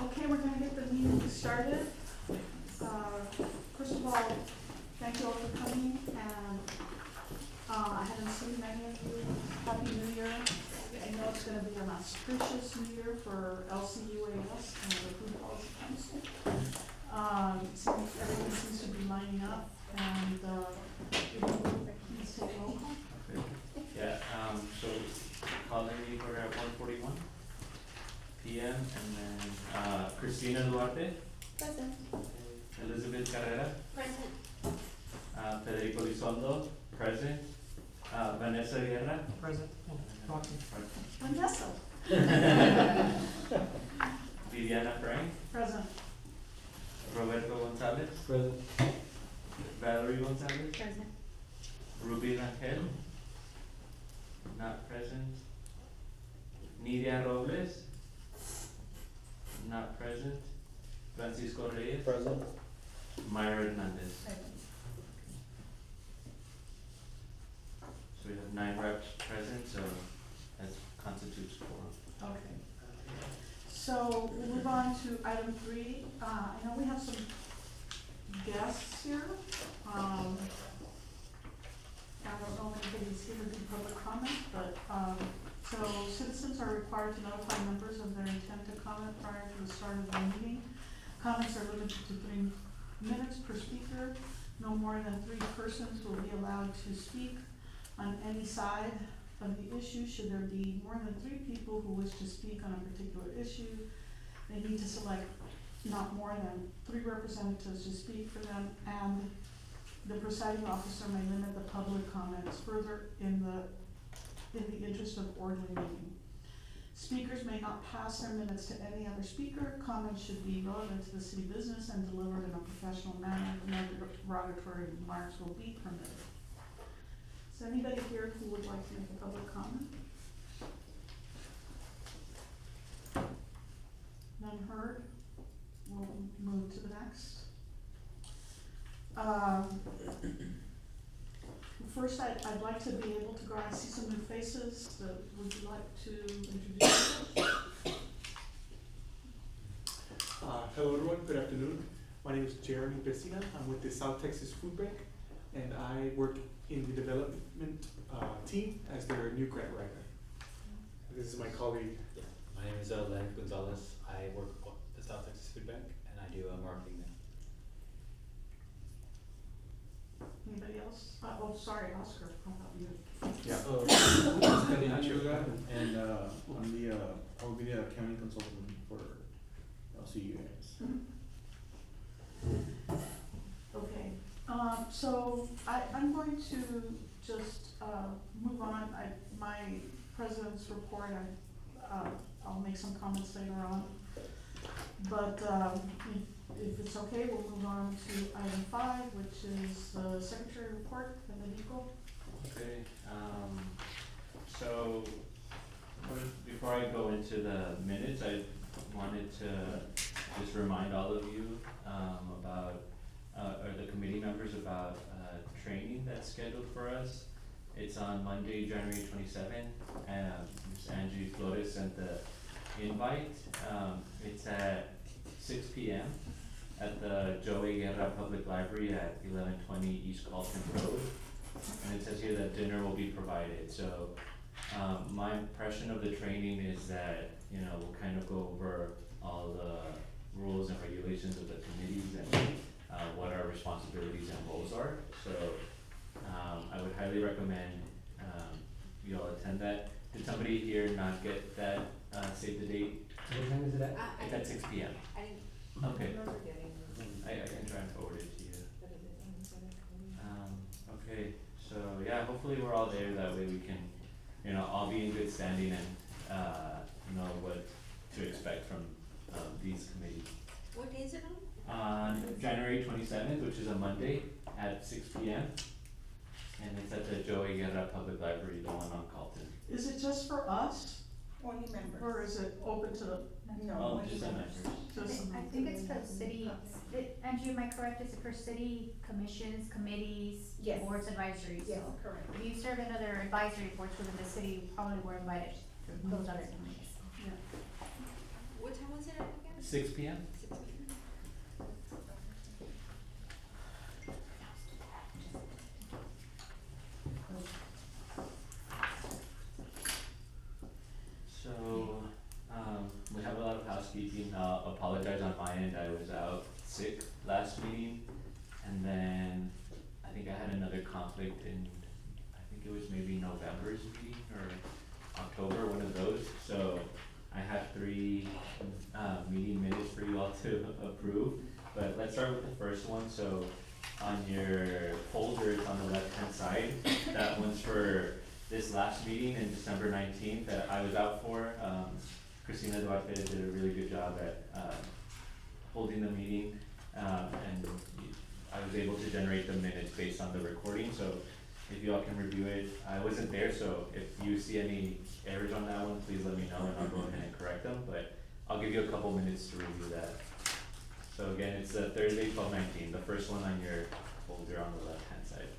Okay, we're gonna get the meeting started. First of all, thank you all for coming, and, I haven't seen many of you. Happy New Year. I know it's gonna be an auspicious new year for LCUAS and the Food Policy Council. Everything seems to be lining up, and, please take roll call. Yeah, so call the meeting order at 1:41 PM, and then, Christina Duarte, Present. Elizabeth Carrera, Present. Federico Lizondo, present, Vanessa Guerra. Present. Vanessa. Viviana Frank, Present. Roberto Gonzalez, Present. Valerie Gonzalez, Present. Ruby Rangel, not present, Nidia Robles, not present, Francisco Reyes, Present. Myra Hernandez. So we have 9 reps present, so that constitutes quorum. Okay. So we'll move on to item 3. I know we have some guests here. I don't know if anybody's here to do public comment, but, so citizens are required to notify members of their intent to comment prior to the start of the meeting. Comments are limited to 3 minutes per speaker. No more than 3 persons will be allowed to speak on any side of the issue. Should there be more than 3 people who wish to speak on a particular issue, they need to select not more than 3 representatives to speak for them, and the presiding officer may limit the public comments further in the interest of orderly meeting. Speakers may not pass their minutes to any other speaker. Comments should be relevant to the city business and delivered in a professional manner. No derogatory remarks will be permitted. Is there anybody here who would like to make a public comment? None heard? We'll move to the next. First, I'd like to be able to go out and see some new faces. Would you like to introduce yourself? Hello everyone, good afternoon. My name is Jeremy Vecina. I'm with the South Texas Food Bank, and I work in the development team as their new grant writer. This is my colleague. My name is Leonard Gonzalez. I work at the South Texas Food Bank, and I do marketing there. Anybody else? Oh, sorry, Oscar, how about you? Yeah. And I'll be the accounting consultant for LCUAS. Okay, so I'm going to just move on. My president's report, I'll make some comments later on. But if it's okay, we'll move on to item 5, which is the secretary report, Federico. Okay, so before I go into the minutes, I wanted to just remind all of you about, or the committee members about training that's scheduled for us. It's on Monday, January 27th, and Ms. Angie Flores sent the invite. It's at 6 p.m. at the Joey Guerra Public Library at 1120 East Carlton Road. And it says here that dinner will be provided. So my impression of the training is that, we'll kind of go over all the rules and regulations of the committees and what our responsibilities and roles are. So I would highly recommend you all attend that. Did somebody here not get that, save the date? What time is it at? It's at 6 p.m. I didn't Okay, remember getting it. I can try and forward it to you. But it is on the Senate committee. Okay, so yeah, hopefully we're all there, that way we can, all be in good standing and, know what to expect from, these committees. What day is it on? January 27th, which is a Monday at 6 p.m. And it's at the Joey Guerra Public Library, the one on Carlton. Is it just for us, Only members. or is it open to the? No, Just the members. Just I think it's for city, Andrew, am I correct, is it for city commissions, committees, Yes. boards, advisories? Yes, So correct. if you serve in other advisory boards within the city, you probably were invited to those other committees. Yeah. What time was it at again? 6 p.m.? 6 p.m. So, we have a lot of housekeeping. I'll apologize on my end. I was out sick last meeting. And then I think I had another conflict in, I think it was maybe November's meeting or October, one of those. So I have 3 meeting minutes for you all to approve. But let's start with the first one. So on your folder, it's on the left-hand side. That one's for this last meeting in December 19th that I was out for. Christina Duarte did a really good job at holding the meeting, and I was able to generate the minutes based on the recording. So if you all can review it, I wasn't there, so if you see any errors on that one, please let me know and I'll go ahead and correct them. But I'll give you a couple minutes to review that. So again, it's Thursday, 12/19, the first one on your folder on the left-hand side.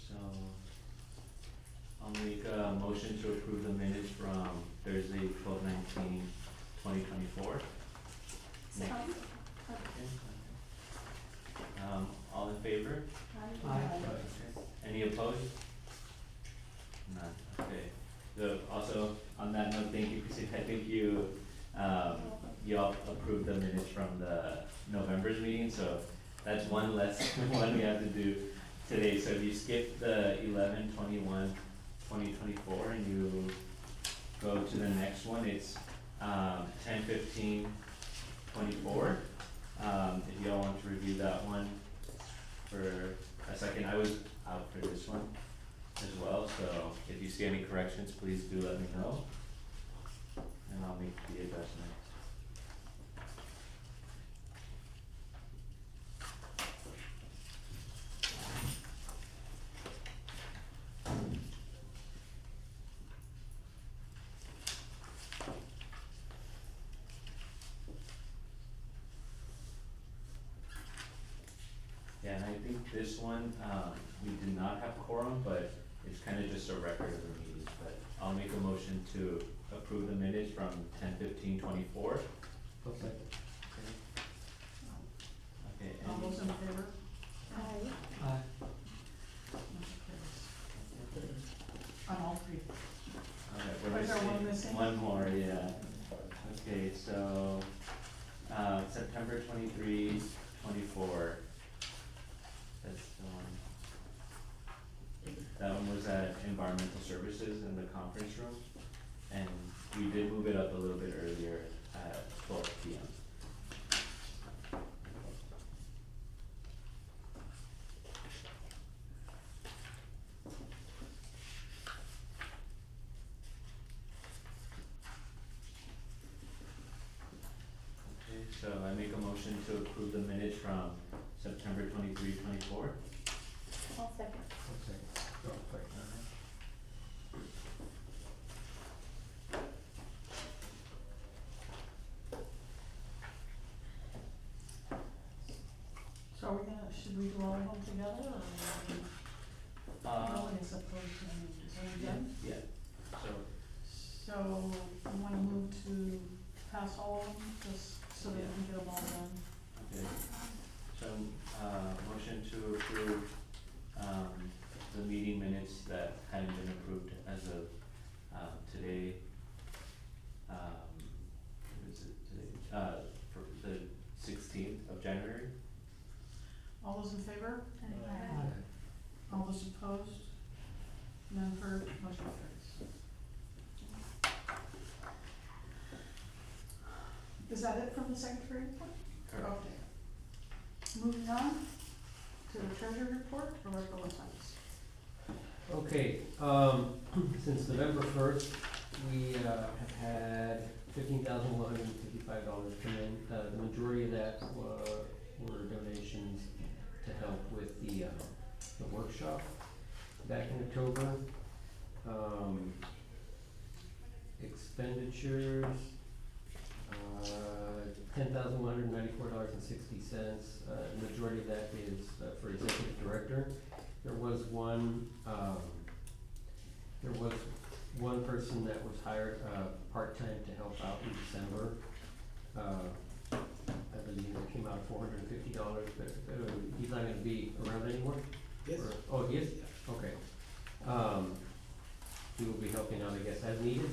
So, I'll make a motion to approve the minutes from Thursday, 12/19/2024. Second. All in favor? Any opposed? None, okay. So also, on that note, thank you, Christine, I think you, you all approved the minutes from the November's meeting, so that's one less one we have to do today. So if you skip the 11/21/2024 and you go to the next one, it's 10/15/24. If y'all want to review that one for a second, I was out for this one as well, so if you see any corrections, please do let me know, and I'll make the adjustments. Yeah, and I think this one, we did not have quorum, but it's kind of just a record of the meetings, but I'll make a motion to approve the minutes from 10/15/24. Okay. Okay, All those in favor? Aye. Motion carries. On all 3. alright, Or is there one missing? One more, yeah. Okay, so, September 23/24. That's the one. That one was at Environmental Services in the conference room, and we did move it up a little bit earlier at 12 p.m. Okay, so I make a motion to approve the minutes from September 23/24. I'll second. So are we gonna, should we do all of them together, or are we, nobody's opposed to any, are we done? Yeah, so, So, we wanna move to pass all of them, just so that we can get them all done. okay. So, motion to approve, the meeting minutes that hadn't been approved as of, today. What is it today? For the 16th of January. All those in favor? Aye. All those opposed? None heard, motion carries. Is that it from the secretary report? Correct. Okay. Moving on to the treasury report, Roberto Gonzalez. Okay, since November first, we have had $15,155 come in. The majority of that were donations to help with the workshop. back in October. Expenditures, $10,194.60. Majority of that is for executive director. There was one person that was hired part-time to help out in December. I believe it came out $450, but he's not gonna be around anymore? Yes. Oh, he is? Okay. He will be helping out, I guess, as needed.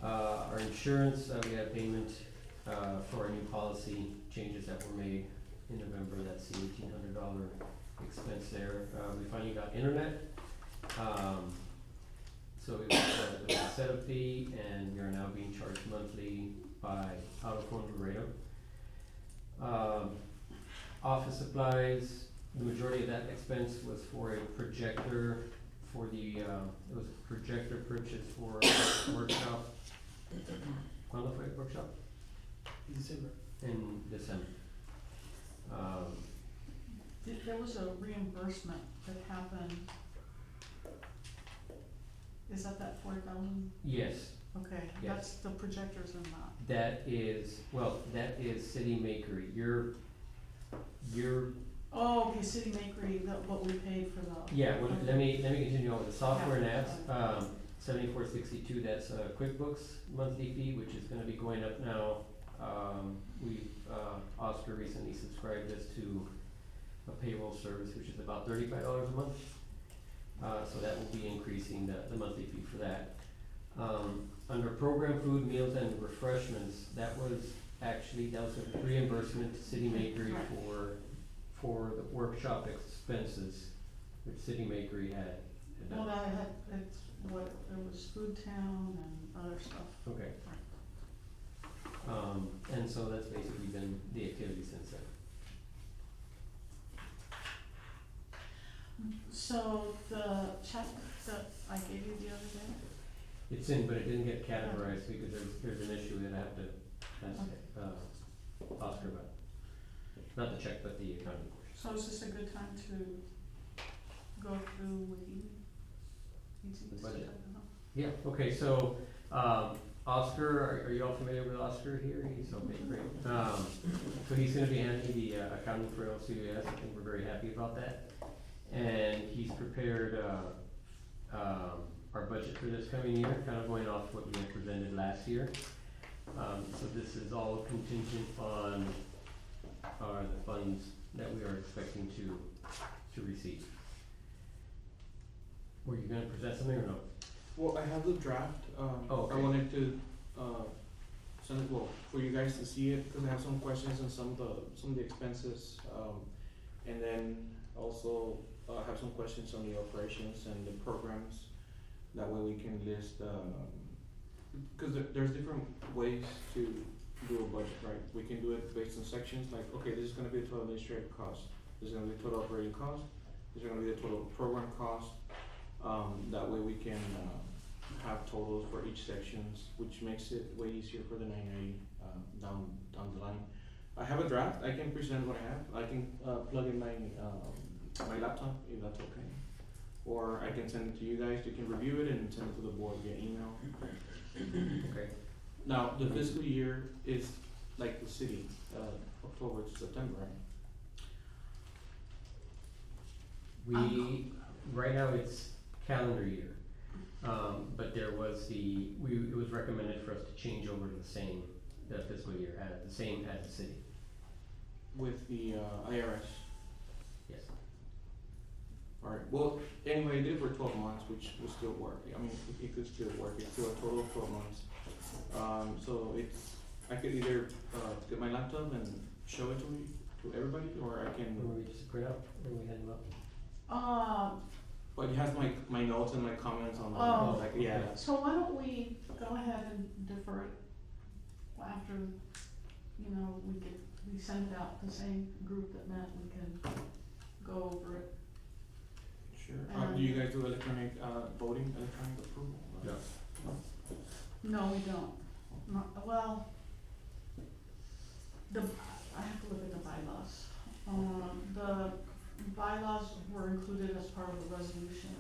Our insurance, we had payment for our new policy changes that were made in November. That's the $1,800 expense there. We finally got internet. So it was a setup fee, and we are now being charged monthly by Out-of-Home Laredo. Office supplies, the majority of that expense was for a projector for the, it was a projector purchase for a workshop, qualified workshop December. in December. There was a reimbursement that happened. Is that 4,000? Yes, Okay, Yes. that's the projectors and not. that is City Makery. Your Oh, okay, City Makery, what we paid for the. yeah, well, let me continue on with the software and Yeah. apps. $74.62, that's QuickBooks monthly fee, which is gonna be going up now. Oscar recently subscribed us to a payroll service, which is about $35 a month. So that will be increasing the monthly fee for that. Under program food, meals and refreshments, that was a reimbursement to City Makery Right. for the workshop expenses, which City Makery had. Well, that had, there was Food Town and other stuff. Okay. And so that's basically been the activity since then. So the check that I gave you the other day, It's in, but it didn't get categorized because there's an issue that I have to ask, Oscar about. Not the check, but the accounting portion. so is this a good time to go through with you? The budget. Yeah, okay, so, Oscar, are you all familiar with Oscar here? He's okay, great. So he's gonna be handling the accounting for LCUS. I think we're very happy about that. And he's prepared, our budget for this coming year, kind of going off what we had presented last year. So this is all contingent on, the funds that we are expecting to receive. Were you gonna present something or no? Well, I have the draft, okay. I wanted to, send it, for you guys to see it, cause I have some questions on some of the expenses, and then also, have some questions on the operations and the programs. That way we can list, cause there's different ways to do a budget, right? We can do it based on sections, like, okay, this is gonna be the total administrative cost, this is gonna be the total operating cost, this is gonna be the total program cost. That way we can, have totals for each sections, which makes it way easier for the 990, down the line. I have a draft, I can present what I have, I can, plug in my laptop, if that's okay. Or I can send it to you guys, you can review it and send it to the board via email. Okay. Now, the fiscal year is like the city, October to September, right? Right now it's calendar year. But there was it was recommended for us to change over to the fiscal year, the same as the city. With the, IRS. Yes. Alright, well, anyway, I did it for 12 months, which will still work, I mean, it could still work, it's still a total of 12 months. So I could either, get my laptop and show it to everybody, or I can, Or we just print out and we hand them out. but it has my notes and my comments on, Oh. like, yeah. So why don't we go ahead and defer it after, we send it out, the same group that met, we can go over it. Sure, do you guys do electronic, voting, electronic approval? No. No, we don't. Well, I have to look at the bylaws. The bylaws were included as part of the resolution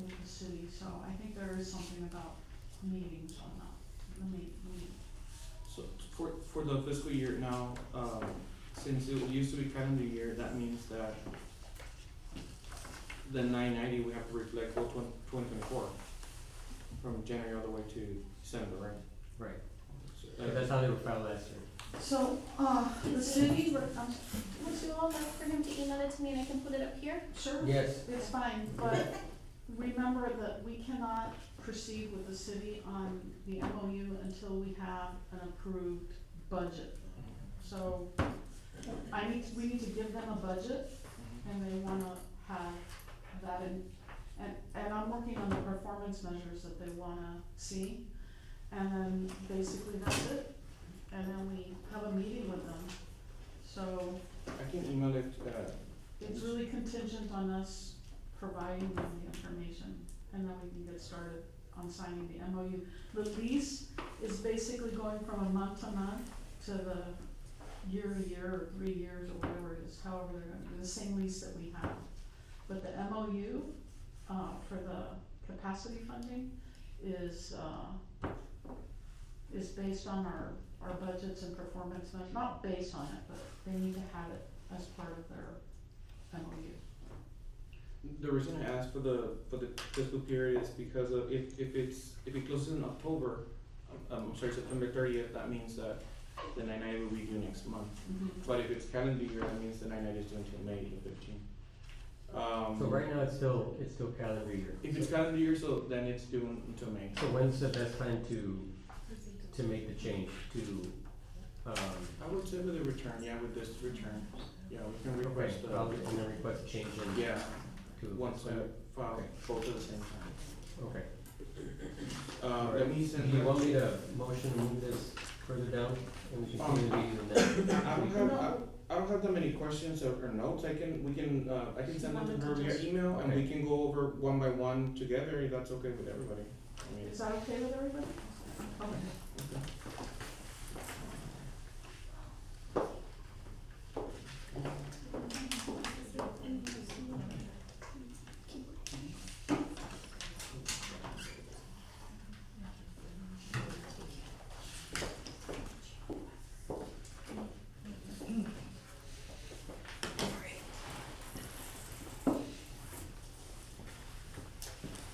with the city, so I think there is something about meetings on that, the meeting. So for the fiscal year now, since it used to be calendar year, that means that the 990 we have to reflect all 2024 from January all the way to December, right? Right. So, But that's how they were filed last year. So, the city, Would you all like for him to email it to me and I can put it up here? sure, Yes. it's fine, but remember that we cannot proceed with the city on the MOU until we have an approved budget. So, we need to give them a budget, and they wanna have that in, and I'm working on the performance measures that they wanna see. And then basically that's it, and then we have a meeting with them. So, I can email it, it's really contingent on us providing them the information, and then we can get started on signing the MOU. The lease is basically going from a month to month to the year to year, or 3 years, or whatever it is, however they're gonna do, the same lease that we have. But the MOU, for the capacity funding is based on our budgets and performance measures, not based on it, but they need to have it as part of their MOU. the reason I asked for the fiscal period is because of if it closes in October, I'm sorry, September 30th, that means that the 990 will be due next month. But if it's calendar year, that means the 990 is due until May the 15th. So right now, it's still calendar year. If it's calendar year, so then it's due until May. So when's the best time to make the change to, I would say with the return, yeah, with this return, yeah, we can okay, request I'll get, and then request a change in. yeah, To. once I file Okay. both at the same time. Okay. Let me send Do you that- want me to motion to move this further down, and we can continue the meeting and then? I don't have that many questions or notes, I can send them to her via email, and we can go over one by one together, if that's okay with everybody. I mean, Is that okay with everybody? Okay.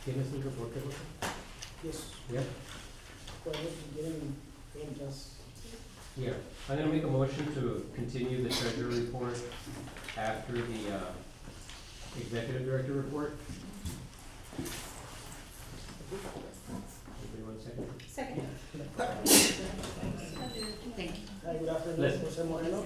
¿Tienes un reporte, José? Yes, Yeah? well, getting just, Yeah. I'm gonna make a motion to continue the treasurer report after the, executive director report. Everybody 1 second? Second. hi, good afternoon, Let's- Jose Moreno.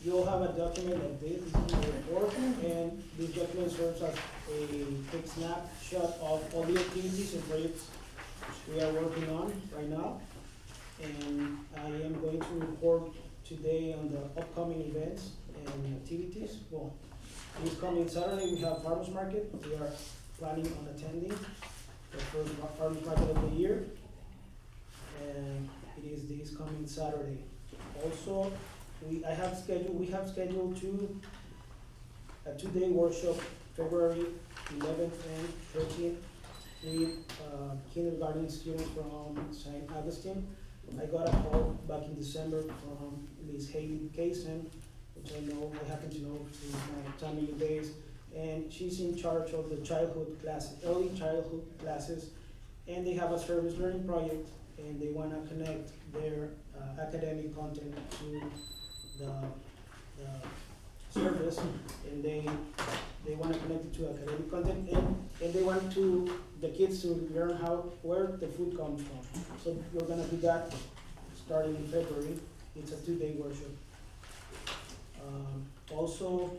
You'll have a document like this is the report, and this document serves as a quick snapshot of all the activities and projects we are working on right now. And I am going to report today on the upcoming events and activities. Well, this coming Saturday, we have farmers market. We are planning on attending the first farmers market of the year. And it is this coming Saturday. Also, we have scheduled a two-day workshop, February 11th and 13th, with kindergarten students from St. Augustine. I got a call back in December from Ms. Haley Kaysen, which I happen to know since my time in the days, and she's in charge of the childhood classes, early childhood classes, and they have a service learning project, and they wanna connect their academic content to the service, and they wanna connect it to academic content, and they want the kids to learn where the food comes from. So we're gonna do that starting in February. It's a two-day workshop. Also,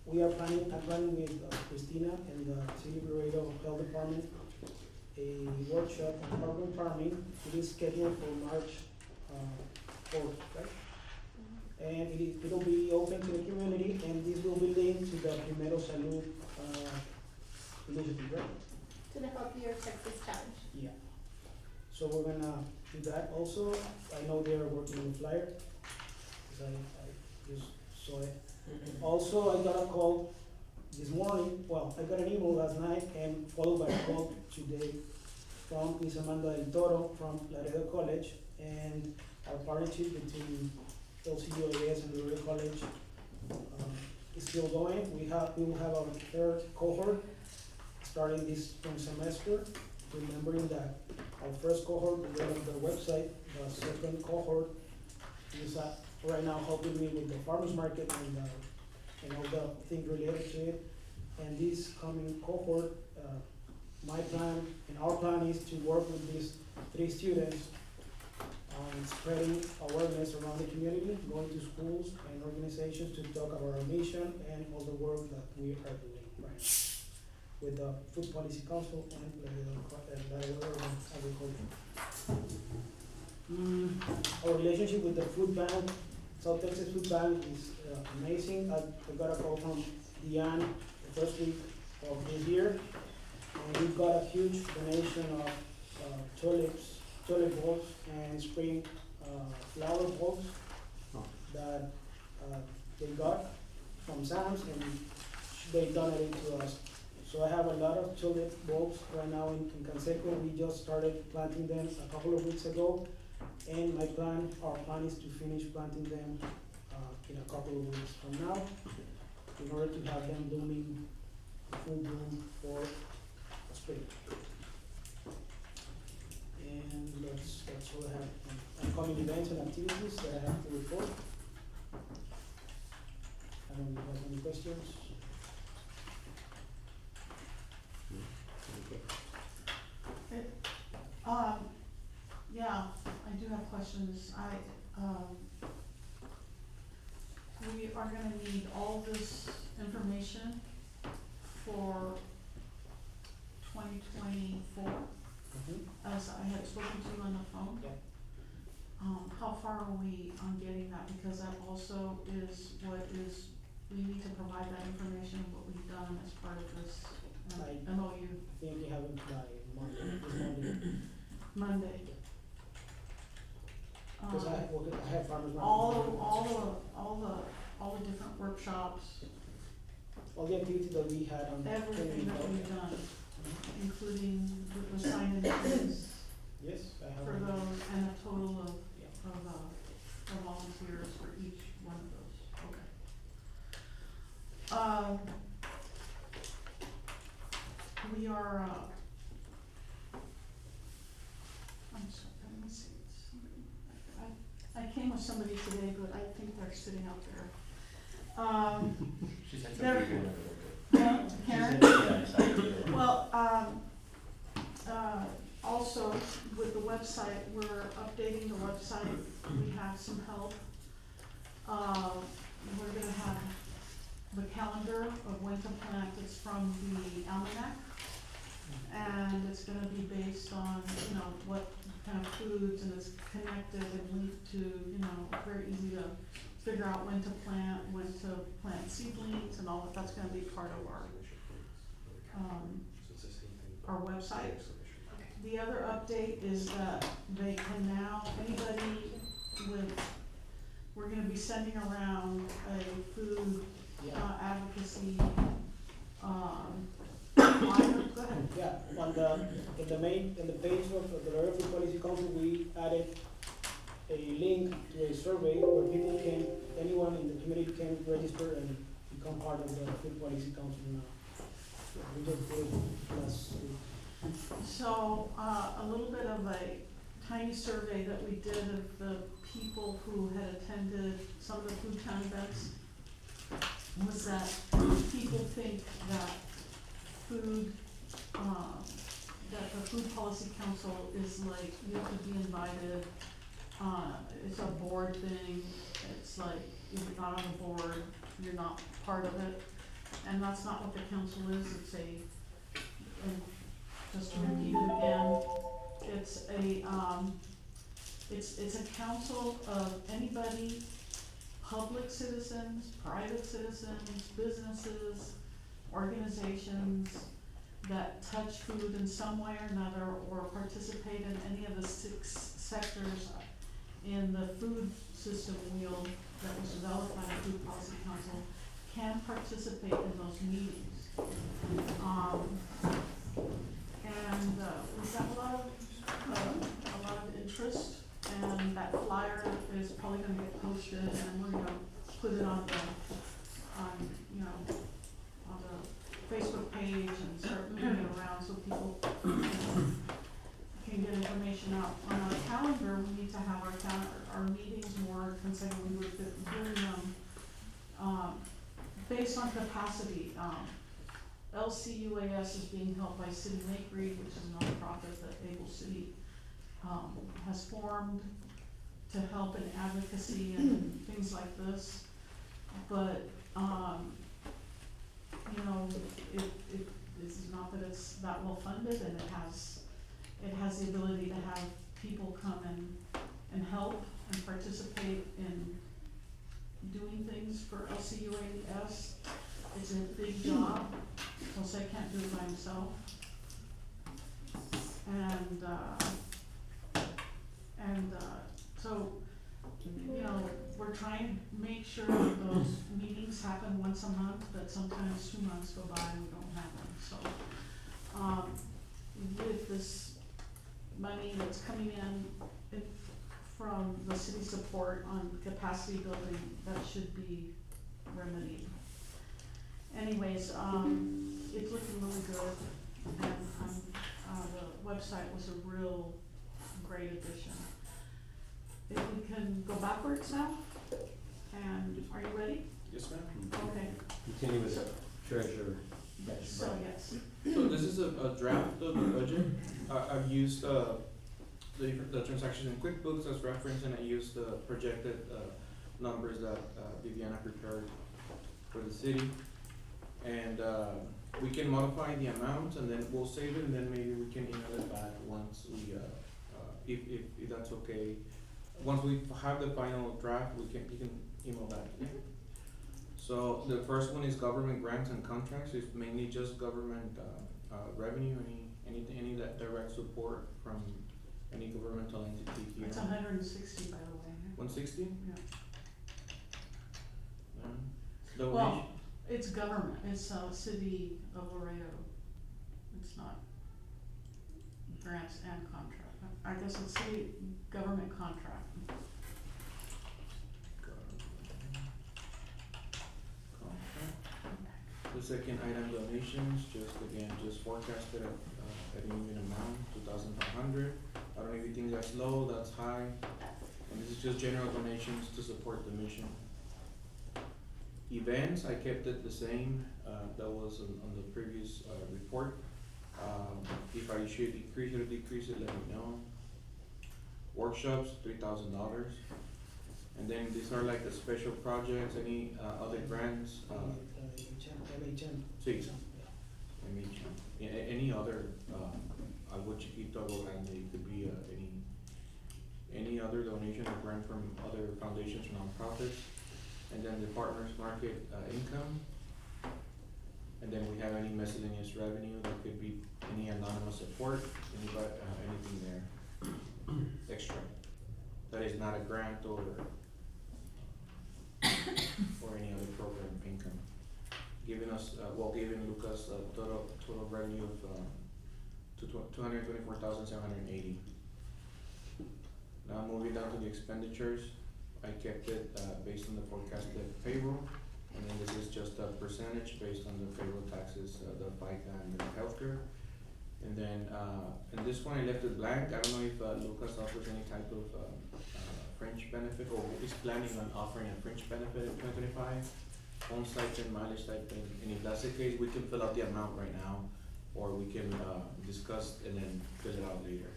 I'm planning with Christina and the City of Laredo Health Department, a workshop on urban farming. It is scheduled for March 4th, right? And it'll be open to the community, and this will be linked to the Primero Salud initiative, right? To the Healthier Texas Challenge. Yeah. So we're gonna do that also. I know they are working on the flyer, cause I just saw it. Also, I got a call this morning, well, I got an email last night and followed by a call today from Ms. Amanda Del Toro from Laredo College, and our partnership between LCUAS and Laredo College is still going. We will have our third cohort starting this spring semester, remembering that our first cohort developed the website, the second cohort is right now helping me with the farmers market and all the things related to it. And this coming cohort, my plan and our plan is to work with these 3 students on spreading awareness around the community, going to schools and organizations to talk about our mission and all the work that we are doing right now with the Food Policy Council and Laredo Agriculture. Our relationship with the food bank, South Texas Food Bank, is amazing. I got a call from Diane the first week of this year, and we got a huge donation of tulip bulbs and spring flower bulbs that they got from Sam's, and they donated to us. So I have a lot of tulip bulbs right now in Canseco. We just started planting them a couple of weeks ago, and our plan is to finish planting them in a couple of weeks from now, in order to have them blooming full bloom for spring. And that's all I have. Upcoming events and activities that I have to report. I don't know if you have any questions. Yeah, I do have questions. We are gonna need all this information for 2024, as I had spoken to you on the phone. Yeah. How far are we on getting that? Because that also is we need to provide that information, what we've done as part of this MOU. I think you have it by Monday. Monday. Because I have farmers market. All the different workshops, All the activities that we had on. everything that we've done, including the sign-in fees Yes, I have. for those, and a total of Yeah. volunteers for each one of those. Okay. We are, I'm sorry, let me see, I came with somebody today, but I think they're sitting out there. She said There- something good. Karen? Yeah, I saw it too. Well, also with the website, we're updating the website. We have some help. We're gonna have the calendar of when to plant. It's from the almanac. And it's gonna be based on, what kind of foods, and it's connected and linked to, very easy to figure out when to plant seedlings and all that. That's gonna be part of our website. The other update is that they can now, we're gonna be sending around a food advocacy, flyer. Go ahead. Yeah, in the page of the Laredo Food Policy Council, we added a link to a survey where anyone in the community can register and become part of the Food Policy Council now. We just did it last week. So, a little bit of a tiny survey that we did of the people who had attended some of the food town events was that people think that that the Food Policy Council is like, you have to be invited, it's a board thing, it's like, if you're not on the board, you're not part of it, and that's not what the council is. And just to repeat it again, it's a council of anybody, public citizens, private citizens, businesses, organizations that touch food in some way or another, or participate in any of the 6 sectors in the food system wheel that was developed by the Food Policy Council, can participate in those meetings. And we've got a lot of interest, and that flyer is probably gonna get posted, and we're gonna put it on you know, on the Facebook page and start moving it around so people can get information out. On our calendar, we need to have our meetings more consecutively. We're doing them, based on capacity. LCUAS is being held by City Makery, which is a nonprofit that Able City, has formed to help in advocacy and things like this. But, you know, it's not that it's that well funded, and it has the ability to have people come and help and participate in doing things for LCUAS. It's a big job, Jose can't do it by himself. And so, you know, we're trying to make sure that those meetings happen once a month, but sometimes 2 months go by and we don't have them, so. With this money that's coming in from the city support on capacity building, that should be remedied. Anyways, it's looking really good, and the website was a real great addition. If we can go backwards now, and are you ready? Yes, ma'am. Okay, Continue with So- treasurer. so yes, So this is a draft of the budget. I've used the transactions in QuickBooks as reference, and I used the projected numbers that Viviana prepared for the city. And we can modify the amounts, and then we'll save it, and then maybe we can email it back once we, if that's okay. Once we have the final draft, you can email back. So the first one is government grants and contracts. It's mainly just government revenue, any that direct support from any governmental entity here. it's 160, by the way. 160? Yeah. Donation. Well, it's government, it's city of Laredo, it's not grants and contract, I guess it's city government contract. The second item, donations, just forecasted at an even amount, 2,500. I don't know if you think that's low, that's high, and this is just general donations to support the mission. Events, I kept it the same, that was on the previous report. If I should increase it or decrease it, let me know. Workshops, $3,000. And then these are like the special projects, any other grants, sí, any other, algo chiquito, algo grande, it could be any other donation or grant from other foundations or nonprofits. And then the partners market income. And then we have any miscellaneous revenue, that could be any anonymous support, anything there extra. That is not a grant or any other program income. Giving us, giving Lucas a total revenue of $224,780. Now moving down to the expenditures, I kept it based on the forecasted payroll, and then this is just a percentage based on the payroll taxes, the FICA and the healthcare. And then, and this one I left it blank. I don't know if Lucas offers any type of fringe benefit, or is planning on offering a fringe benefit in 2025, home stipend, mileage stipend, and if that's the case, we can fill out the amount right now, or we can discuss and then fill it out later.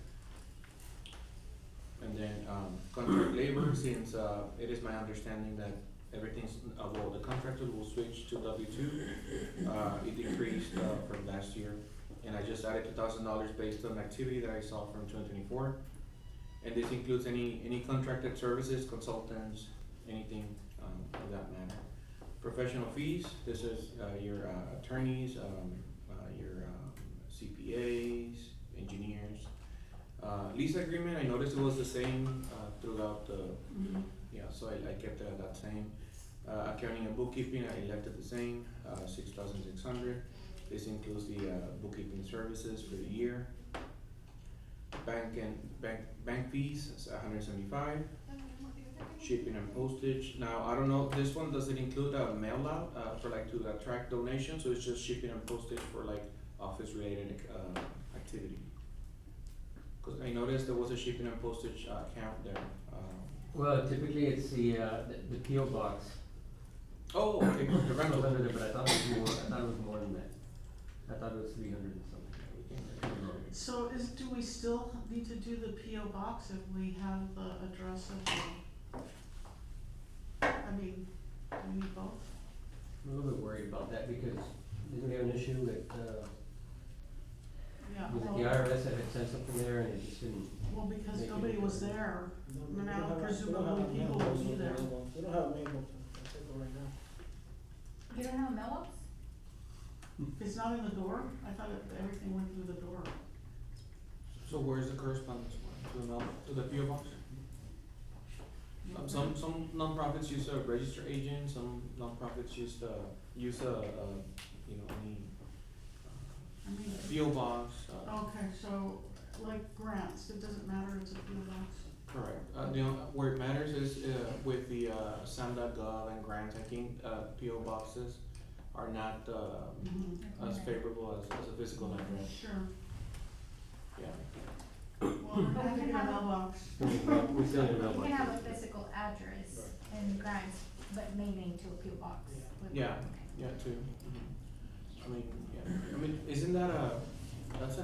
And then contract labor, since it is my understanding that everything's, the contractor will switch to W-2, it decreased from last year. And I just added $2,000 based on activity that I saw from 2024. And this includes any contracted services, consultants, anything of that matter. Professional fees, this is your attorneys, your CPAs, engineers. Lease agreement, I noticed it was the same throughout the, yeah, so I kept it at that same. Accounting and bookkeeping, I left it the same, 6,600. This includes the bookkeeping services for the year. Bank fees, is 175. Shipping and postage. Now, I don't know, this one, does it include a mail out, for like to attract donations, or it's just shipping and postage for like office related, activity? Cause I noticed there was a shipping and postage, account there, Well, typically it's the PO box. oh, okay, the rental. But I thought it was more than that. I thought it was 300 and something. I could be wrong. So do we still need to do the PO box if we have the address of the, do we need both? I'm a little bit worried about that because didn't we have an issue with Yeah, the well, IRS that had sent something there and it just didn't. well, because Make it nobody was different. there, No, and we now don't have a- presumably people will be there. We don't have a mailbox, I'll take it right now. You don't have a mailbox? It's not in the door? I thought everything went through the door. So where's the correspondence to the PO box? Some nonprofits use a register agent, some nonprofits use you know, any I mean, PO box, okay, so like grants, it doesn't matter, it's a PO box. correct. You know, where it matters is, with the, SAM.gov and grants, I think, PO boxes are not, as favorable as a physical address, Sure. yeah. Well, I have to get a mailbox. We still need a You mailbox. can have a physical address and grants, but mailing to a PO box. Yeah. Okay. Yeah, too. I mean, yeah, I mean, isn't that that's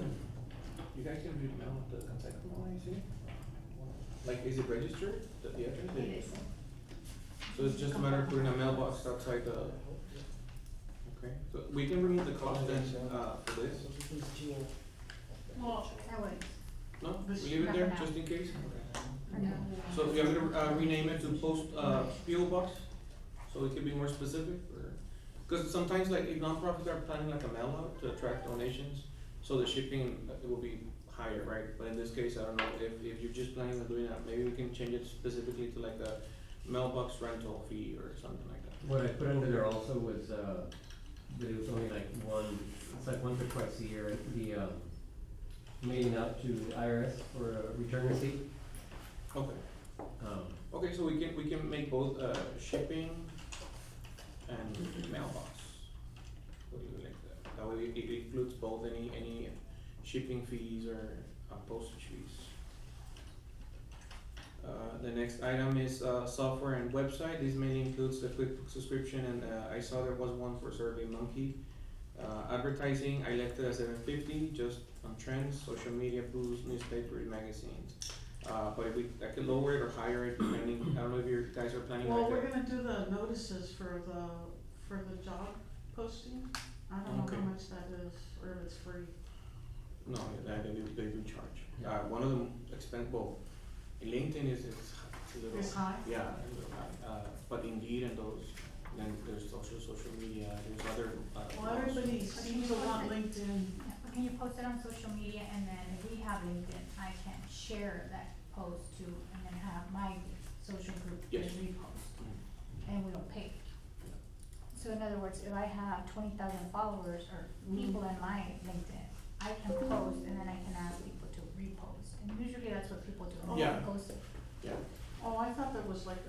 you guys can read mail the contact form, you see? Like, is it registered, the address? It is. So it's just a matter of putting a mailbox outside the, okay, so we can remove the cost then, for this? Well, I would, No, we This- leave it there, Not for now. just in case? for now. So you want me to, rename it to post, PO box, so it can be more specific, or? Cause sometimes like if nonprofits are planning like a mail out to attract donations, so the shipping will be higher, right? But in this case, I don't know, if you're just planning on doing that, maybe we can change it specifically to like a mailbox rental fee or something like that. What I put under there also was, that it was only like it's like once or twice a year, the, mailing out to the IRS for a return receipt. Okay, Um, okay, so we can make both, shipping and mailbox. What do you like that? That way it includes both any shipping fees or, postage fees. The next item is, software and website. This mainly includes the QuickBooks subscription, and, I saw there was one for SurveyMonkey. Advertising, I left it at $750, just on trends, social media, booths, newspapers, magazines. But if I could lower it or higher it depending, I don't know if you guys are planning well, like we're that. gonna do the notices for the job posting. I don't know Okay. how much that is, or if it's free. No, they do charge. Yeah. One of them well, LinkedIn is, it's a little. It's high? Yeah, a little high, but Indeed and those, then there's social media, there's other, Well, everybody seems to want LinkedIn. Yeah, but can you post it on social media, and then if we have LinkedIn, I can share that post to, and then have my social group to Yes. repost, Mhm. and we don't pay. So in other words, if I have 20,000 followers or people in my LinkedIn, I can post, and then I can ask people to repost, and usually that's what people do, oh, Yeah. post it. Yeah, Oh, I thought that was like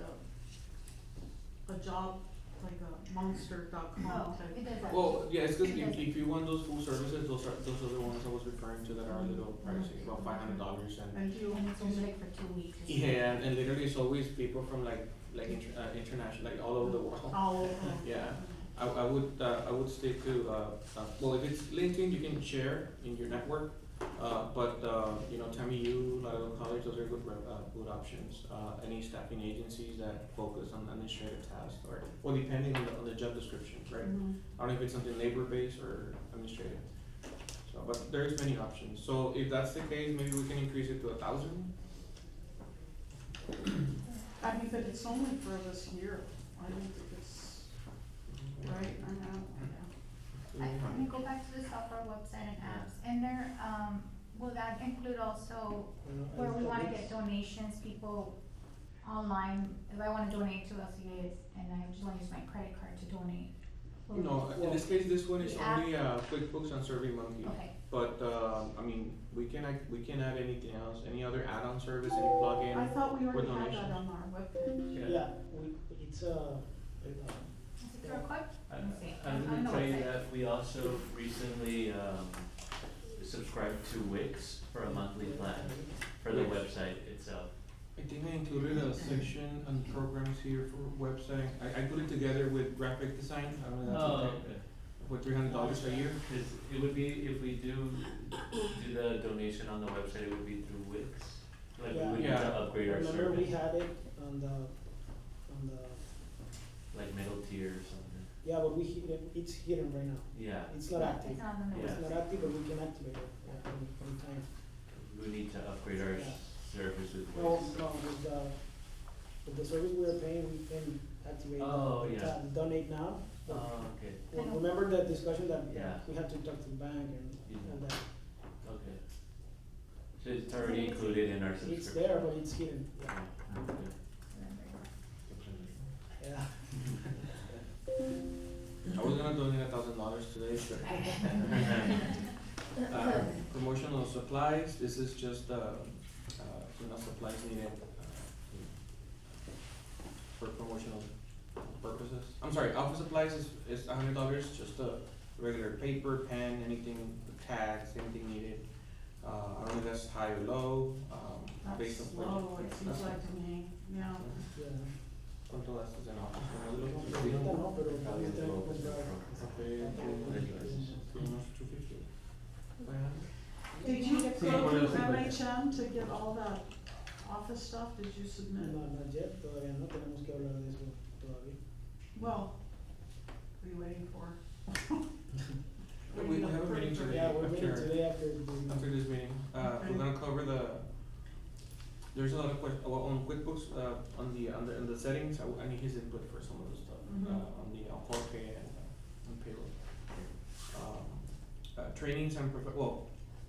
a job, like a monster.com Oh, type. it does that. well, yeah, it's cause It doesn't. if you want those full services, those are the ones I was referring to that are a little pricey, about $500 and. And you, And it's only like for 2 weeks. or something. Yeah, and literally it's always people from like international, like all over the world. all over. Yeah. I would stick to, well, if it's LinkedIn, you can share in your network, but, you know, TAMU, Laredo College, those are good options. Any staffing agencies that focus on administrative tasks, or, well, depending on the job description, right? Mhm. I don't know if it's something labor-based or administrative. So, but there's many options. So if that's the case, maybe we can increase it to 1,000? I mean, but it's only for this year. I don't think it's, right, I know, Let me go back to the software website and apps, and there, will that include also where we wanna get donations, people online, if I wanna donate to LCA's and I just wanna use my credit card to donate? will it- No, in this case, this one is The app? only, QuickBooks and SurveyMonkey. Okay, But, I mean, we can add anything else, any other add-on service, any plugin. I thought we already With had that donations. on our webpage. Yeah, it's, is it through a code? Let me see. I'm On gonna the tell you website. that we also recently, subscribed to Wix for a monthly plan for the Wix. website itself. I think I included a section on programs here for website. I put it together with graphic design, I don't know if that's okay. For $300 a year. Cause it would be, if we do the donation on the website, it would be through Wix. Like we Yeah. would need Yeah. to upgrade our service. remember we had it on the, Like middle tier or something. yeah, but it's hidden right now. Yeah, It's not active. It's not on the Yeah. It's not active, but we can activate it, anytime. we need to upgrade our Yeah. service with No, Wix. no, with the service we're paying, we can activate Oh, the yeah. tab, donate now. But Oh, okay, remember that discussion that Yeah. we had to talk to the bank and all Yeah. that? okay. So it's already included in our subscription? It's there, but it's hidden, yeah. Yeah, okay. Yeah. I was gonna donate $1,000 today, but. Promotional supplies, this is just, supplies needed, for promotional purposes. I'm sorry, office supplies is $100, just regular paper, pen, anything, tags, anything needed. I don't know if that's high or low, based That's on. low, it seems like to me, yeah. Yeah. ¿Cuánto gastas en office? Ahorita no, pero también tenemos que comprar. Unos 250. Did you Sí, go bueno, to sí, bueno. MHM to get all that office stuff, did you submit? No, not yet, todavía no, tenemos que hablar de eso todavía. Well, what are you waiting for? We have a meeting today. Yeah, we're meeting after- today after After this meeting, Okay. we're gonna cover there's a lot of on QuickBooks, on the settings, I need his input for some of the stuff, Mhm. on the Jorge and on payroll. Trainings and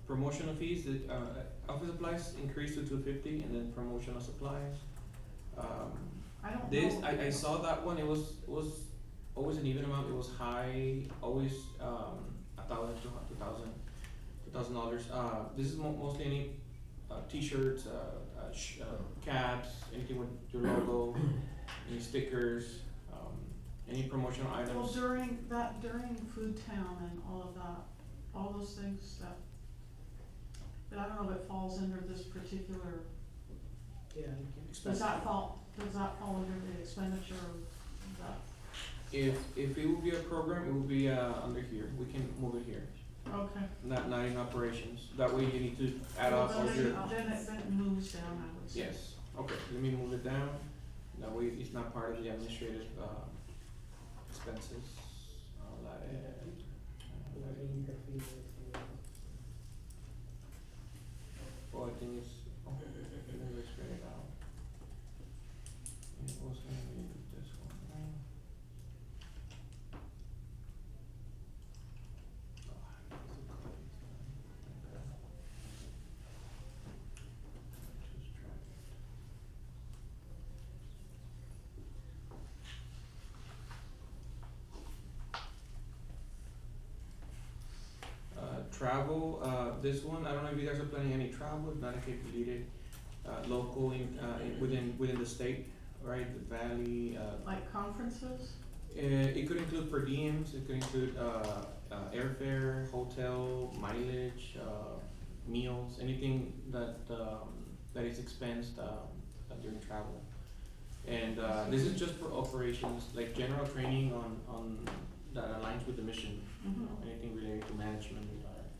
promotional fees, office supplies increased to $250, and then promotional supplies. I don't know. This, I saw that one, it was always an even amount, it was high, always, $1,000 to $2,000. This is mostly any, t-shirts, caps, anything with your logo, any stickers, any promotional Well, items. during Food Town and all of that, all those things that, but I don't know if it falls under this particular, Yeah, you can. does that fall under the expenditure of that? If it will be a program, it will be, under here, we can move it here, Okay. not in operations, that way you need to add Well, up all then your. then it moves down, I would say. Yes, okay, let me move it down, that way it's not part of the administrative, expenses, I'll add it. Oh, I think it's, okay, let me spread it out. It was gonna be this one, right? Ah, it's a copy. Okay. Just drag it. Travel, this one, I don't know if you guys are planning any travel, if not, I can delete it. Local within the state, right, the valley, Like conferences? it could include per diems, it could include, airfare, hotel, mileage, meals, anything that is expensed, during travel. And, this is just for operations, like general training on, that aligns with the mission, Mhm. anything related to management.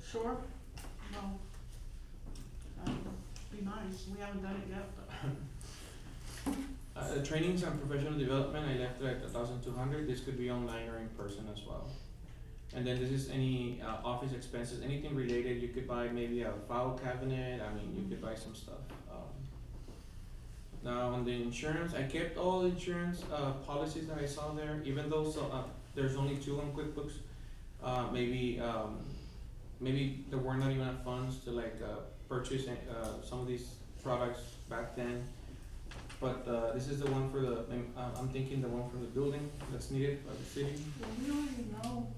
Sure, well, be nice, we haven't done it yet, but. Trainings and professional development, I left it at 1,200, this could be online or in person as well. And then this is any, office expenses, anything related, you could buy maybe a file cabinet, I mean, you could buy some stuff. Now on the insurance, I kept all the insurance, policies that I saw there, even though there's only 2 on QuickBooks. Maybe there were not even enough funds to purchase, some of these products back then. but, this is the one for the, I'm thinking the one for the building that's needed by the city. Well, we already know.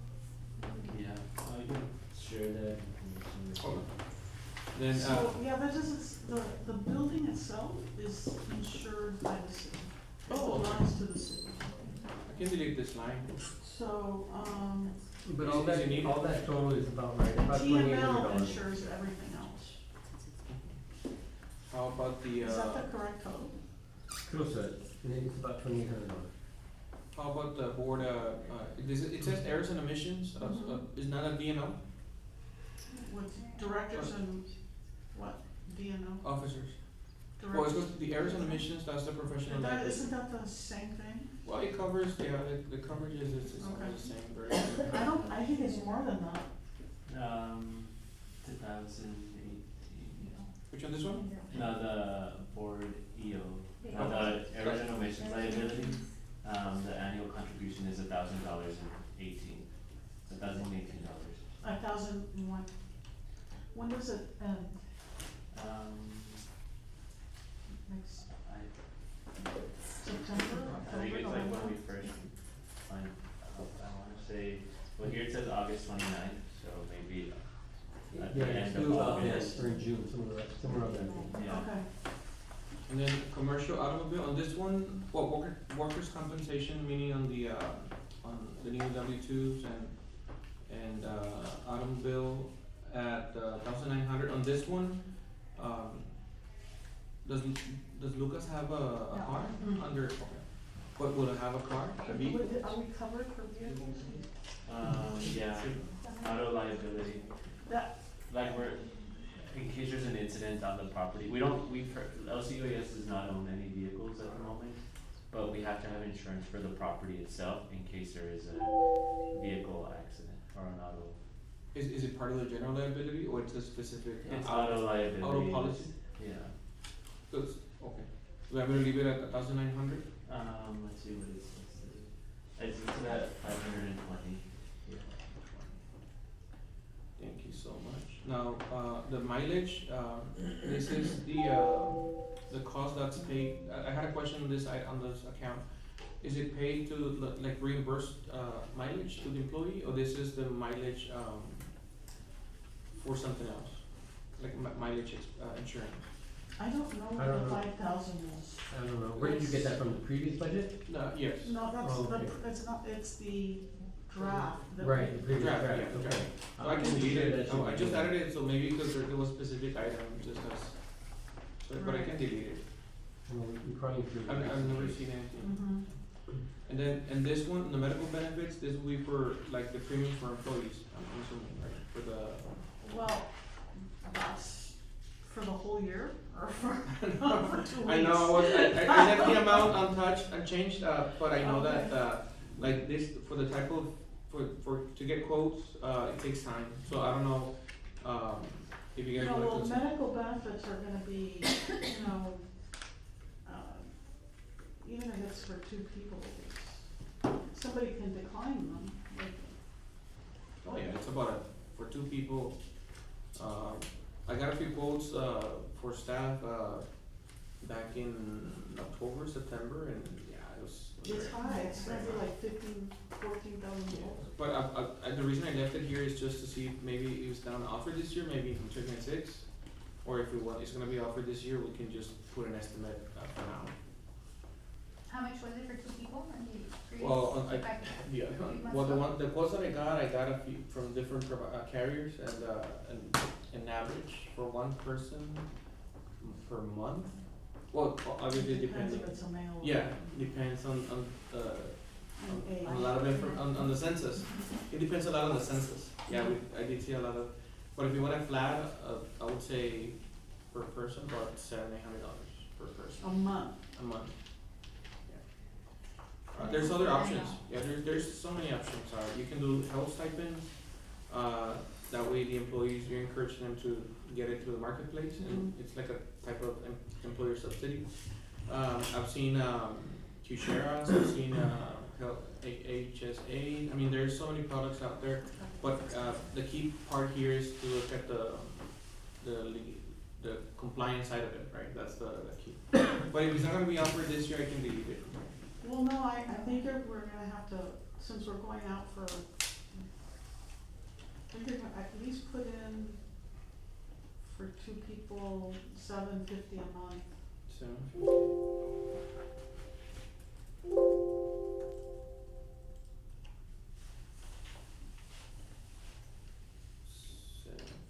Yeah, I can share that information Hold with on. Then, So, yeah, that doesn't, the building itself is insured by the city. It Oh, okay. belongs to the city. I can delete this line. So, But Is- all is that, it needed? all that total is about right, about $2,800. TML insures everything else. How about the, Is that the correct code? Close to it, and it's about $2,800. how about the board, it says errors and omissions, is not a DNO, With directors and what, DNO? officers? Well, it's Directors. got the errors and omissions, that's the professional That, liability. isn't that the same thing? Well, it covers, yeah, the coverage is Okay. almost the same, very. I think it's more than that. 2018, Which one, this one? no, the board EO, the errors and omissions liability, the annual contribution is $1,000 in $1,018. 1,001. When does it end? Next I September, think October, it's like when November? we first find out, I wanna say, well, here it says August 29th, so maybe at the Yeah, end it's of due about August. or in June, somewhere up there. Yeah. Okay. And then commercial automobile, on this one, well, workers' compensation, meaning on the new W-2s and automobile at 1,900, on this one, does Lucas have a No. car Mm. under, okay, but will it have a car, a vehicle? Are we covered for vehicles? Yeah, auto liability, That, like in case there's an incident on the property, LCOS does not own any vehicles at the moment, but we have to have insurance for the property itself in case there is a vehicle accident or an auto. Is it part of the general liability or it's a specific? It's auto liability. Auto policy? Yeah, Okay, so I'm gonna leave it at 1,900? let's see what it's listed. It's listed at 520. Yeah. Thank you so much. Now, the mileage, this is the cost that's paid, I had a question on this, on this account. Is it paid to, like reimburse, mileage to the employee, or this is the mileage, for something else? Like mileage, insurance? I don't know I what don't the know. 5,000 is. I don't know, where did you get that from, the previous budget? Yes. No, that's, Oh, okay. it's not, it's the draft. that Right, we- the previous Draft, draft, yeah, the okay. draft. So I can delete it, I just added it, so maybe because there was specific item, just as, but I can delete it. Well, we probably should. I've never seen anything. Mhm. And then, and this one, the medical benefits, this will be for, like, the premium for employees, I'm assuming, right, for the. Well, that's for the whole year or for 2 weeks? I know, I left the amount untouched, unchanged, but I know that, like this, for the type of, to get quotes, it takes time, so I don't know, if you guys No, wanna well, consider. medical benefits are gonna be, you know, even if it's for 2 people, somebody can decline them, like, Oh yeah, it's about for 2 people, I got a few quotes, for staff, back in October, September, and yeah, it was. it's high, it's gonna be like 14,000 Yeah, dollars. but the reason I left it here is just to see if maybe it was down to offer this year, maybe from 2006, or if it's gonna be offered this year, we can just put an estimate, for now. How much was it for 2 people on the previous? Well, Back- Yeah, months well, ago? the quotes that I got a few from different carriers, and an average for one person per month. Well, obviously It depends depending, if it's a male or. yeah, depends on the, age. on a lot of on the census. It depends a lot on the census. Yeah, I did see a lot of, but if you want a flat, I would say per person, about $700-800 per person A month. a month. Yeah. There's other options. Yeah, there's so many options. You can do health stipends. That way the employees, you encourage them to get it through the marketplace, and it's like a type of employer subsidy. I've seen Qsharas, I've seen HSA. I mean, there's so many products out there, but the key part here is to look at the the compliance side of it, right? That's the key. But if it's not gonna be offered this year, I can delete it. Well, no, I think we're gonna have to, since we're going out for, I think we're gonna at least put in for 2 people, $7.50 a month. So,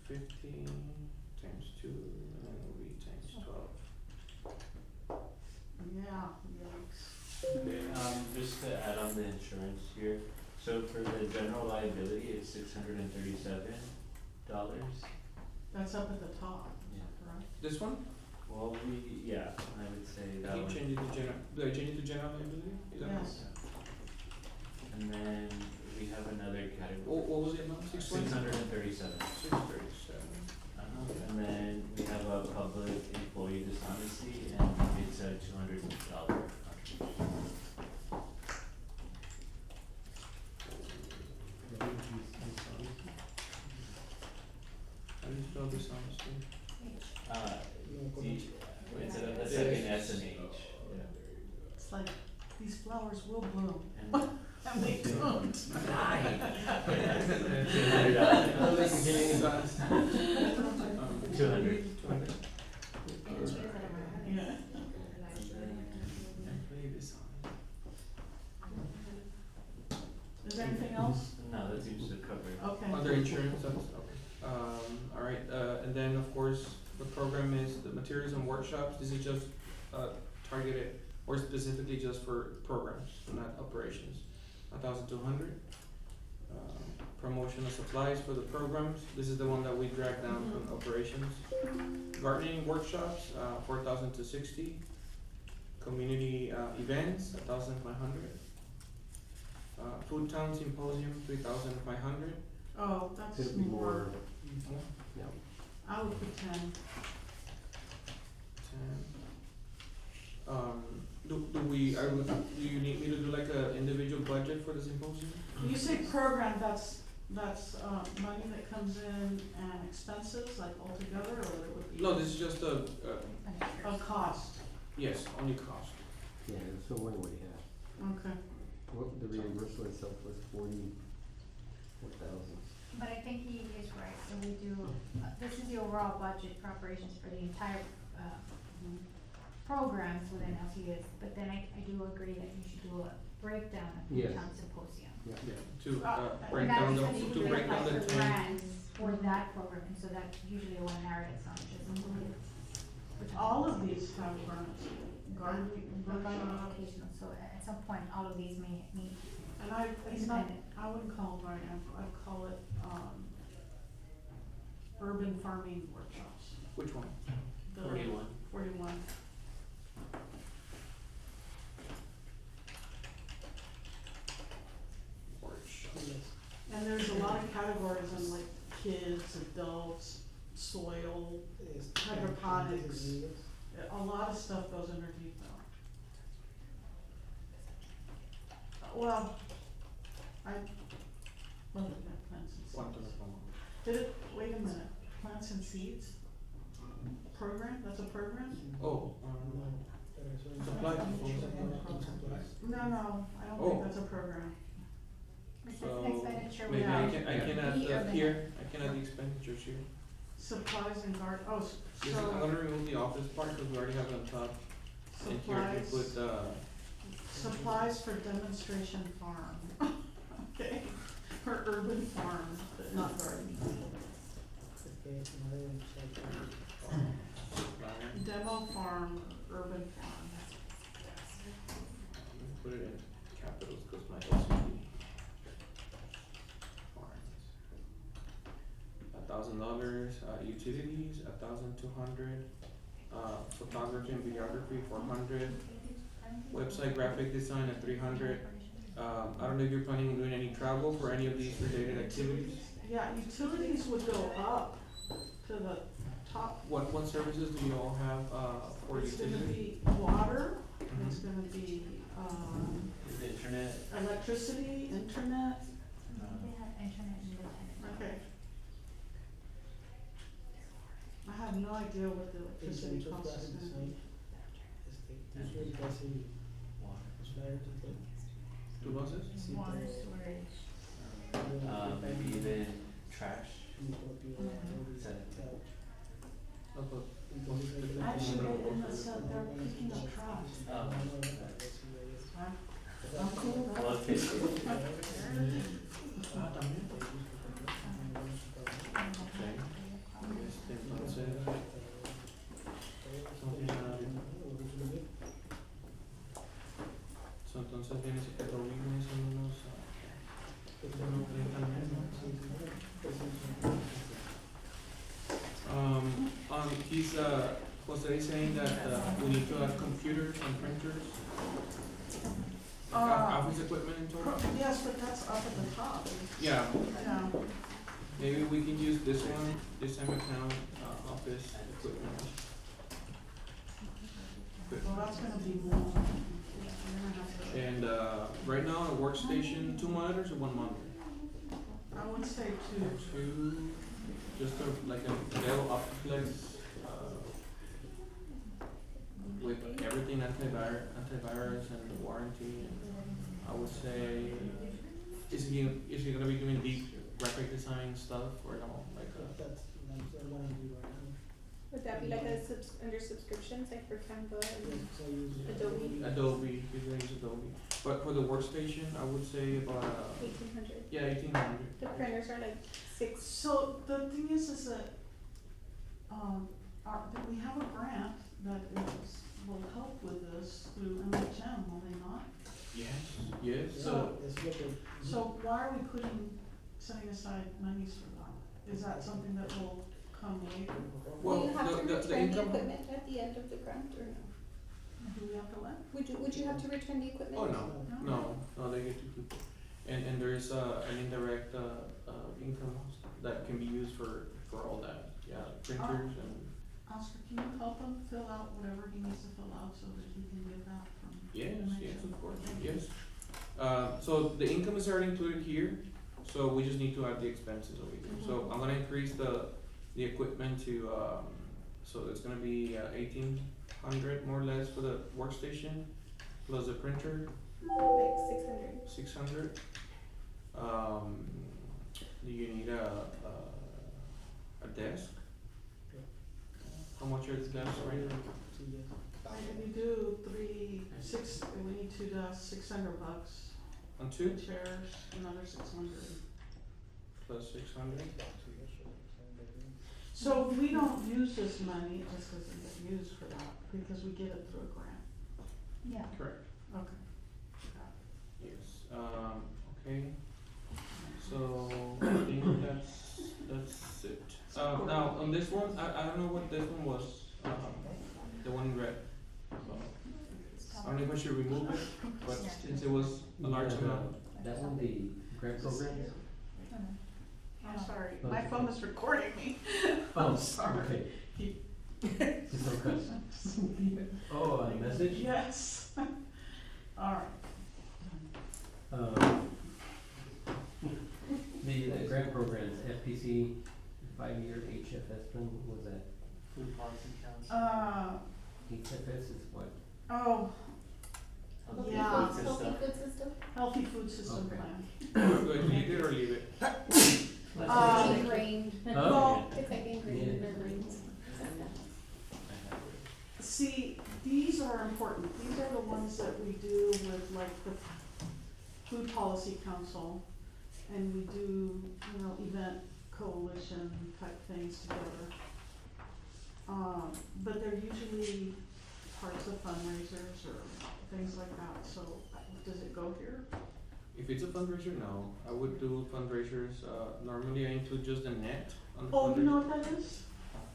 $7.50 times 2, and then it'll be times 12. Yeah, yikes. Just to add on the insurance here, so for the general liability, it's $637. That's up at the top, Yeah. correct? This one? Well, yeah, I would say that Can you one. change it to general, do I change it to general liability? Is that Yes. And then we have another category. What was it, amount? 637. 637. And then we have a public employee dishonesty, and it's a $200 contribution. How do you spell dishonesty? Instead of the second S and H. It's like, these flowers will bloom, And and they don't. $200. 200. 200. Yeah. Employee dishonest. Is there anything else? No, that seems to cover it. Okay. Under insurance, that's, okay. Alright, and then of course, the program is the materials and workshops, this is just, targeted or specifically just for programs, not operations. 1,200. Promotional supplies for the programs, this is the one that we drag down from operations. Gardening workshops, 4,000 to 60. Community, events, 1,500. Food town symposium, 3,500. Oh, that's Could be more, more, yeah. I would put 10. 10. Do you need me to do like a individual budget for the symposium? When you say program, that's money that comes in and expenses, like altogether, or it would be? No, this is just a cost, yes, only cost. Yeah, so what do we have? okay. What, the reimbursement itself was 44,000. But I think he is right, so we do, this is the overall budget for operations for the entire, programs within LCS, but then I do agree that you should do a breakdown of the Yes. town symposium. Yeah. Yeah, to And break And down that's the, because to you break down apply the for 10. grants for that program, and so that's usually one narrative, it's not just included. All of these have grants, gardening, Gardening workshop, educational, so at some point, all of these may meet. and it's not, Independent. I wouldn't call them gardening, I'd call it, urban farming workshops. Which one? The 41. 41. Workshop. And there's a lot of categories in like kids, adults, soil, hydroponics. A lot of stuff goes underneath though. Well, well, we got plants and One to seeds. the phone. Did it, wait a minute, plants and seeds? Program, that's a program? Oh, supplies. No, I don't Oh. think that's a program. It's So, an expenditure maybe I without. can add the the, urban- here, I can add the expenditures here. Supplies and This is, I'm so gonna remove the office part, because we already have it on top. And here you supplies, put, supplies for demonstration farm. Okay, for urban farm, but not garden. Demo farm, urban farm. put it in capitals, cause my OCD. $1,000, utilities, 1,200, photography and videography, 400, website graphic design at 300. I don't know if you're planning on doing any travel for any of these related activities. Yeah, utilities would go up to the top. What services do you all have, for It's gonna utilities? be water, Mhm. it's gonna be, The internet. electricity, internet, They have internet independent. okay. I have have no idea what the electricity Central cost is Plaza gonna be. Design. Usually casi flyers and things. ¿Two buses? Sí, Water, pero- storage. Maybe even trash. Mi propio- Is that- No, but Entonces, Actually, in the set, they're picking up trash. Oh. I'm cool with that. Okay. Ah, también. Entonces, entonces viene si el doble viene siendo unos 30 al mes, ¿no? He's Jose is saying that we need to have computers and printers, office equipment in total. Yes, but that's up at the top. Yeah, Yeah. maybe we can use this one, this same account, office equipment. Well, that's gonna be more. You're gonna have to- And right now, a workstation, 2 monitors or 1 monitor? I would say two. Two, just like a Dell Optiplex, with everything antivirus and the warranty. And I would say, is he gonna be doing deep graphic design stuff or no? Like That's what I do right now. Would that be like a under subscriptions, like for Canva and Yes, I use Adobe? Adobe, he's gonna use Adobe. But for the workstation, I would say about 1800. yeah, 1800. The printers are like 6. So the thing is that, that we have a grant that will help with this through MHM, will they not? Yes. So- Let's look at. So why are we setting aside monies for that? Is that something that will come later? Well, Will you have to the return the income- equipment at the end of the grant or no? Do we have to what? Would you have to return the equipment? Oh, no, they get to keep it. And there is an indirect income that can be used for all that, yeah, printers and, Oscar, can you help him fill out whatever he needs to fill out so that he can get that from? yes, of course, yes. So the income is already included here, so we just need to add the expenses over here. So I'm gonna increase the equipment to, so it's gonna be 1800 more or less for the workstation, plus the printer, Like 600. 600. Do you need a desk? How much are the desks right now? If you do we need 2 desks, $600. On 2 Chairs, another 600. plus 600? So if we don't use this money, it just doesn't get used for that, because we get it through a grant. Yeah. Correct. Okay. Yes, okay, so I think that's it. Now, on this one, I don't know what this one was, the one in red. I don't know if I should remove it, but since it was a large amount. That one, the grant program? I'm sorry, my phone is recording me. Oh, sorry. okay. It's okay. Oh, a message? Yes. Alright. The grant programs, FPC, 5-year HFS plan, what was that? Food policy council. HFS is what? Oh, Healthy Yeah. food- Healthy food system? healthy food system Okay. plan. Do I leave it or leave it? Um, Ingrained. Well, It's like ingrained in their Yeah. brains. see, these are important. These are the ones that we do with like the Food Policy Council. And we do, event coalition type things together. But they're usually parts of fundraisers or things like that, so does it go here? If it's a fundraiser, no. I would do fundraisers, normally I include just the net on the Oh, you fundraiser. know what that is?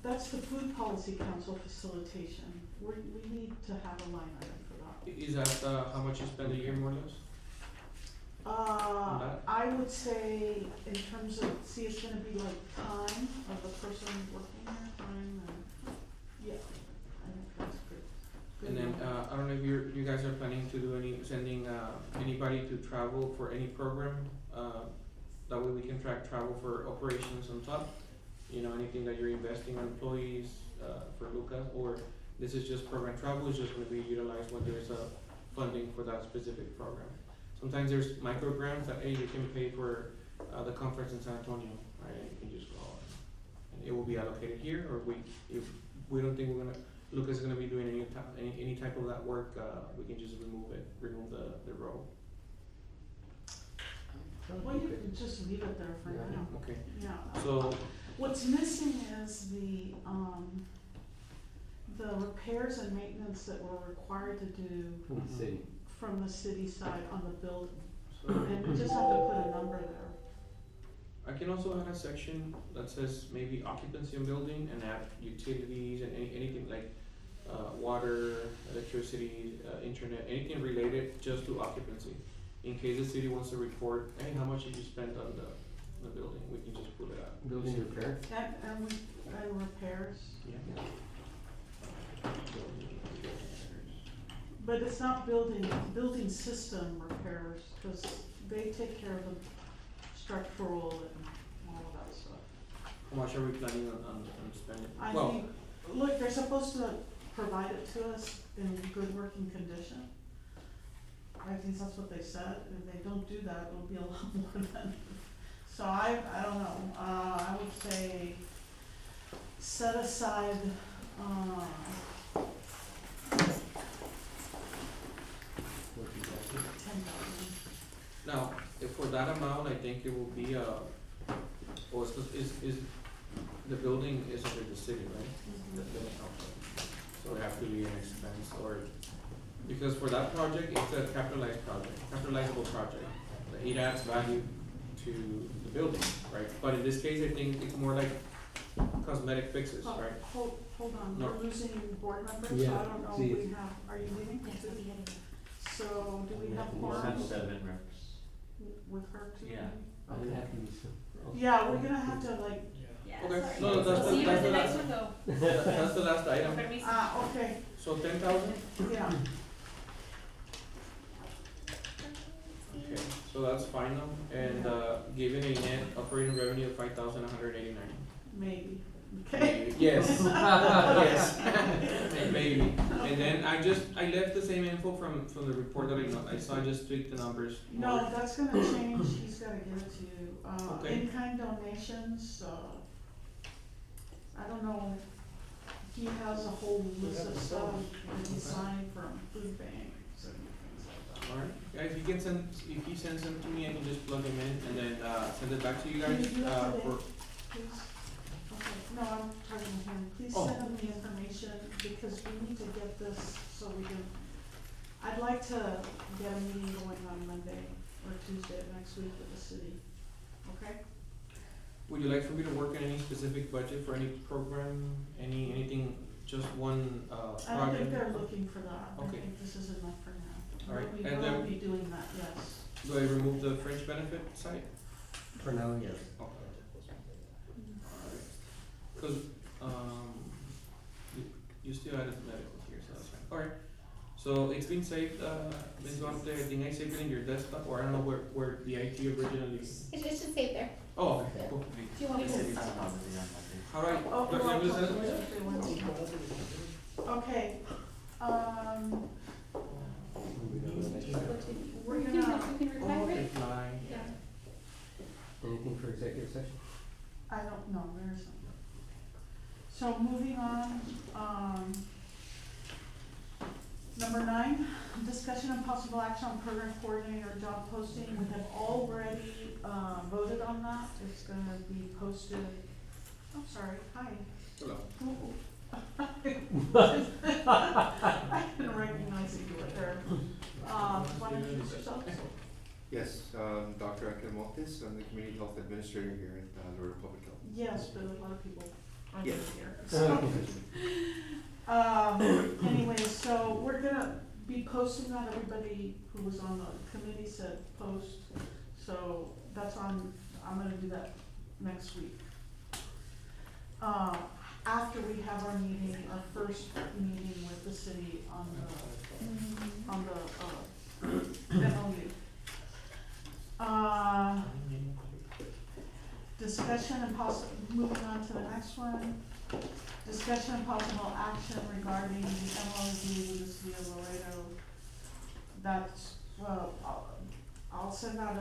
That's the Food Policy Council facilitation. We need to have a line item for that. Is that, how much you spend a year more or less? that? I would say in terms of, it's gonna be like time of the person working there, time and, yeah, I think that's good. And then, I don't know if you guys are planning to do sending, anybody to travel for any program, that way we can track travel for operations on top. Anything that you're investing on employees, for Lucas, or this is just program travel, is just gonna be utilized when there's funding for that specific program. Sometimes there's micro grants that, hey, you can pay for, the conference in San Antonio, right, and you can just go, and it will be allocated here, or if we don't think Lucas is gonna be doing any type of that work, we can just remove the role. Well, you can just leave it there for Yeah. now, Okay, yeah. so, What's missing is the repairs and maintenance that we're required to do From the city. from the city side on the building. And we just have to put a number there. I can also add a section that says maybe occupancy in building and add utilities and anything like, water, electricity, internet, anything related just to occupancy. In case the city wants to report, hey, how much did you spend on the building, we can just pull it out. Building repair. And repairs, Yeah. but it's not building system repairs, cause they take care of the structural and all of that stuff. How much are we planning on spending? I Well, think, look, they're supposed to provide it to us in good working condition. I think that's what they said, if they don't do that, it'll be a lot more than, so I don't know, I would say set aside, $10,000. now, if for that amount, I think it will be is the building is under the city, right? So it have to be an expense, or, because for that project, it's a capitalizable project. It adds value to the building, right? But in this case, I think it's more like cosmetic fixes, Oh, right? Hold on, No. we're losing board members, so Yeah, I don't know, see. we have, are you leaving? Yes, we'll be heading. So, do we have We'll have quorum 7 reps. with her too? Yeah. I would have to be Yeah, we're gonna have to like, Yeah, Okay, sorry. no, that's See you at the the next last, one though. that's the last item. Better be- okay, So 10,000? yeah, Okay, so that's final, and, given a net operating revenue of 5,189. maybe, okay? Yes, yes, maybe. And then I left the same info from the report that I saw, I just tweaked the numbers No, more. that's gonna change, he's gotta give it to you, Okay. in-kind donations, I don't know, he has a whole list of stuff that he signed from food banks and things like that. Alright, guys, if he sends them to me, I can just plug them in and then, send it back to you Can guys, you do that today? for, Please, okay, no, I'm talking to him, please Oh. send him the information, because we need to get this, so we can, I'd like to get a meeting going on Monday or Tuesday of next week with the city, okay? would you like for me to work on any specific budget for any program, anything, just one, project? I don't think they're looking for that, I Okay. think this is enough for now. All right, We and will then- be doing that, yes. Do I remove the fringe benefit site? For now, yes. Okay. Cause, you still added medical here, so that's fine. Alright, so it's been saved, Ms. Duarte, I think I saved it in your desktop, or I don't know where the IT originally. It should stay there. Oh, okay, cool. Do you want me to? How do I, Oh, do I lose that? Okay, we're You gonna, can retire it? Reply, Yeah. Anything for executive session? I don't know, there isn't. So moving on, number 9, discussion and possible action on program coordinator job posting. We have already, voted on that. It's gonna be posted, I'm sorry, hi. Hello. Ooh. I didn't recognize that you were there. Want to introduce yourself? Yes, Dr. Akel Montes, I'm the Community Health Administrator here at Laredo Public Health. Yes, but a lot of people aren't Yes. here. Anyway, so we're gonna be posting that, everybody who was on the committee said post, so that's on, I'm gonna do that next week. After we have our meeting, our first meeting with the city on the MOU. Discussion and moving on to the next one, Discussion and possible action regarding the MOU with the city of Laredo. That's, well, I'll send out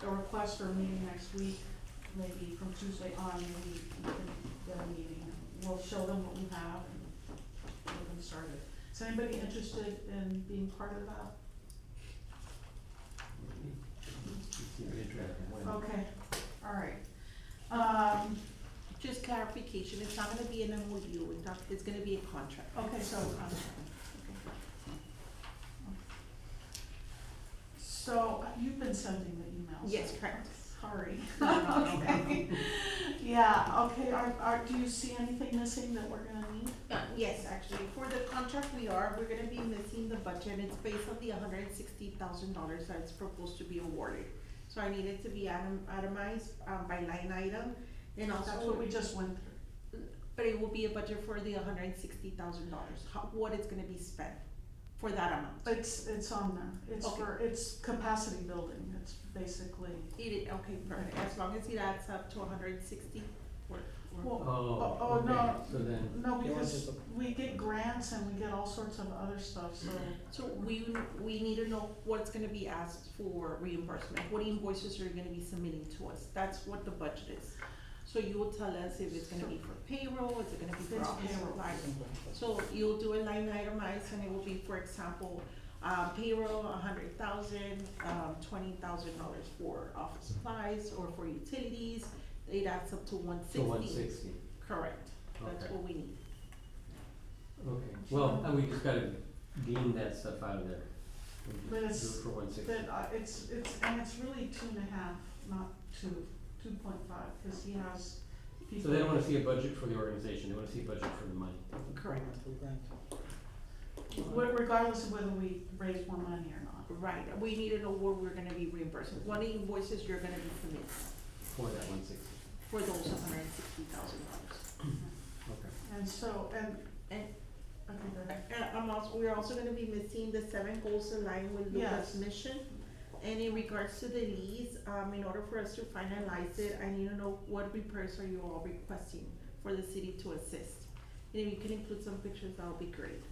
a request for a meeting next week, maybe from Tuesday on, maybe we can get a meeting. We'll show them what we have and get them started. Is anybody interested in being part of that? Seem interesting. When? Okay, all right. Just clarification, it's not gonna be an MOU, it's gonna be a contract. Okay, so, so you've been sending the emails? Yes, correct. Sorry. No, no, no Okay. Yeah, okay, do you see anything missing that we're gonna need? Yes, actually, for the contract we're gonna be missing the budget, it's based on the $160,000 that's proposed to be awarded. So I need it to be itemized, by line item, and also. That's what we just went through. But it will be a budget for the $160,000, what it's gonna be spent for that amount. It's on there, it's Okay. it's capacity building, it's basically. Okay, perfect, as long as it adds up to 160, we're. Well, Okay, no, so then, no, Yeah, because just we get grants and we get all sorts of other stuff, so. So we need to know what's gonna be asked for reimbursement, what invoices are you gonna be submitting to us, that's what the budget is. So you will tell us if it's gonna be for payroll, is it gonna be for It's office payroll. supplies? So you'll do a line itemized and it will be, for example, payroll, $100,000, $20,000 for office supplies or for utilities, it adds up to 160. so 160. Correct, that's Okay. what we need. Okay, well, and we just gotta deem that stuff out of there. But Do it it's- for 160. But it's really 2.5, not 2.5, cause he has people. So they don't wanna see a budget for the organization, they wanna see a budget for the money. Correct. Regardless of whether we raise more money or not. Right, we need to know what we're gonna be reimbursing, what invoices you're gonna be submitting For that 160. for those $160,000. Okay. And so, And- okay, go ahead. We're also gonna be missing the 7 goals aligned with Yes. Lucas' mission. And in regards to the lease, in order for us to finalize it, I need to know what repairs are you all requesting for the city to assist? And if you can include some pictures, that would be great.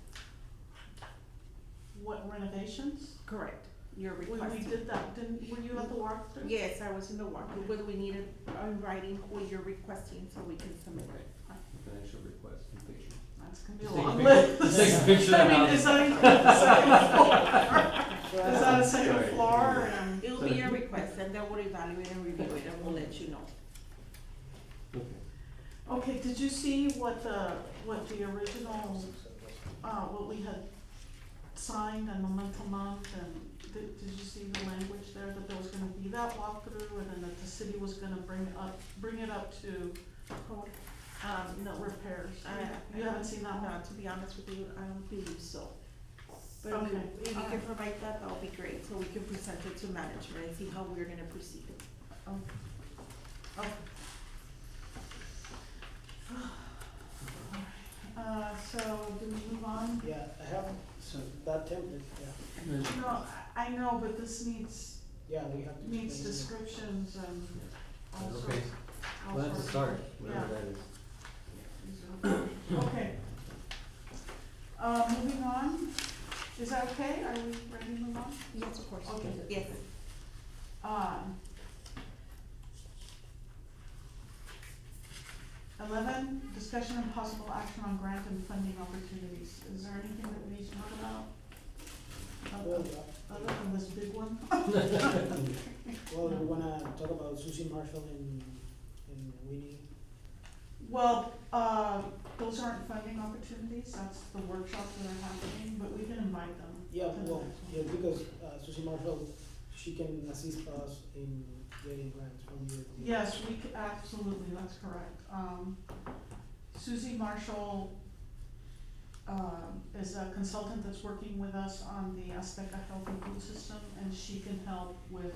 What renovations? Correct, you're We requesting. did that, were you at the walkthrough? Yes, I was in the walkthrough, but we need it in writing what you're requesting so we can submit it. Okay, financial request and picture. That's gonna be a Just take a long pic- list. just take a picture of the I mean, house. is that a second floor? Is that a second Sorry. floor and? It'll be a request, and then we'll evaluate and review it, and we'll let you know. Okay. Okay, did you see what the original, what we had signed and Momentum Month, and did you see the language there, that there was gonna be that walkthrough, and then that the city was gonna bring it up to No, repairs? I- You haven't seen that one? No, to be honest with you, I don't believe so. But Okay. if you can provide that, that'll be great, so we can present it to management and see how we're gonna proceed. Okay. So do we move on? Yeah, I have that template, yeah. No, I know, but this needs Yeah, we have to. needs explain it. descriptions and all sorts. Okay, all well, that's a sorts. start, whatever Yeah. that is. Okay. Moving on, is that okay? Are we ready to move on? Yes, of course. Okay. Yes. Um, 11, discussion and possible action on grant and funding opportunities. Is there anything that we need to talk about? Well, Other than this big one? well, we wanna talk about Susie Marshall and Winnie. Well, those aren't funding opportunities, that's the workshops that are happening, but we can invite them. Yeah, to the well, next one. yeah, because Susie Marshall, she can assist us in getting grants from you. Yes, we could, absolutely, that's correct. Susie Marshall, is a consultant that's working with us on the Azteca Healthy Food System, and she can help with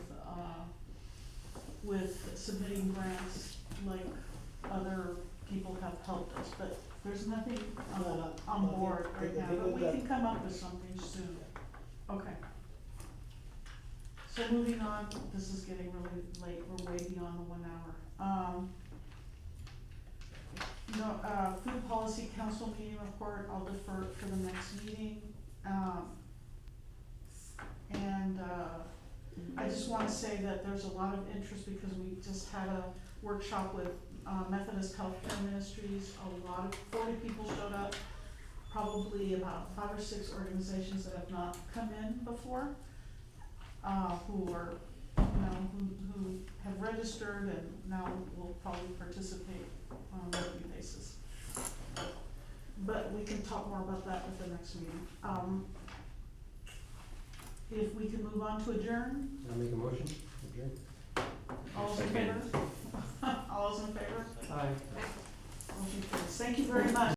submitting grants like other people have helped us, but there's nothing on No, board the right now, thing but is we that- can come up with something soon. Okay. So moving on, this is getting really late, we're way beyond the 1 hour. no, food policy council meeting report, I'll defer it for the next meeting. And, I just wanna say that there's a lot of interest because we just had a workshop with, Methodist Healthcare Ministries. A lot of, 40 people showed up, probably about 5 or 6 organizations that have not come in before, who are, who have registered and now will probably participate on a regular basis. But we can talk more about that at the next meeting. If we can move on to adjourn, I'll make a motion, adjourn. all those in favor? All those in favor? Aye. Motion carries. Thank you very much.